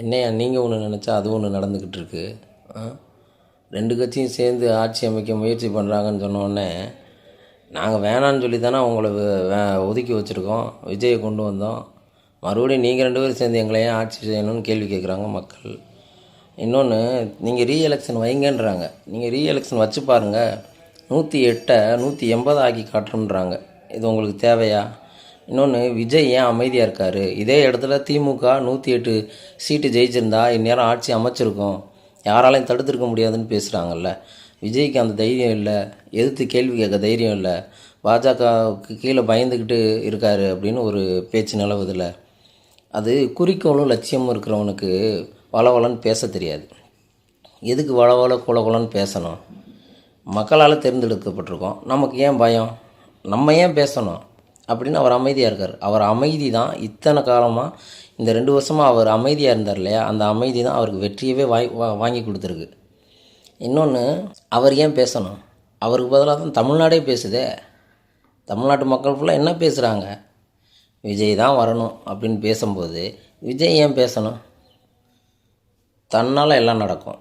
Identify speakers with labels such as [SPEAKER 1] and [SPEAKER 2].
[SPEAKER 1] என்னையா நீங்கள் ஒன்று நினச்சா அது ஒன்று நடந்துக்கிட்டு இருக்கு. ரெண்டு கட்சியும் சேர்ந்து ஆட்சி அமைக்க முயற்சி பண்ணுறாங்கன்னு சொன்னோடனே நாங்கள் வேணான்னு சொல்லி தானே உங்களை ஒதுக்கி வச்சுருக்கோம், விஜயை கொண்டு வந்தோம். மறுபடியும் நீங்கள் ரெண்டு பேரும் சேர்ந்து எங்களை ஏன் ஆட்சி செய்யணும்னு கேள்வி கேட்குறாங்க மக்கள். இன்னொன்று, நீங்கள் ரீஎலெக்ஷன் வைங்கன்றாங்க. நீங்கள் ரீஎலெக்ஷன் வச்சு பாருங்கள், 108 180 ஆக்கி காட்டுறோன்றாங்க. இது உங்களுக்கு தேவையா? இன்னொன்று, விஜய் ஏன் அமைதியாக இருக்கார்? இதே இடத்துல திமுக 108 சீட்டு ஜெயிச்சிருந்தா இந்நேரம் ஆட்சி அமைச்சிருக்கோம், யாராலையும் தடுத்துருக்க முடியாதுன்னு பேசுகிறாங்கல்ல. விஜய்க்கு அந்த தைரியம் இல்லை, எதிர்த்து கேள்வி கேட்க தைரியம் இல்லை, பாஜகவுக்கு கீழே பயந்துக்கிட்டு இருக்கார் அப்படின்னு ஒரு பேச்சு நிலவுதில்ல. அது குறிக்கோளும் லட்சியமும் இருக்கிறவனுக்கு வளவளன்னு பேச தெரியாது. எதுக்கு வளவள குலகுலன்னு பேசணும்? மக்களால் தேர்ந்தெடுக்கப்பட்டிருக்கோம், நமக்கு ஏன் பயம், நம்ம ஏன் பேசணும் அப்படின்னு அவர் அமைதியாக இருக்கார். அவர் அமைதி தான் இத்தனை காலமாக, இந்த 2 வருஷமாக அவர் அமைதியாக இருந்தார் இல்லையா, அந்த அமைதி தான் அவருக்கு வெற்றியவே வாங்கி கொடுத்துருக்கு. இன்னொன்று, அவர் ஏன் பேசணும்? அவருக்கு பதிலாக தான் தமிழ்நாடே பேசுதே. தமிழ்நாட்டு மக்கள் ஃபுல்லாக என்ன பேசுகிறாங்க? விஜய் தான் வரணும் அப்படின்னு பேசும்போது விஜய் ஏன் பேசணும்? தன்னால் எல்லாம் நடக்கும்.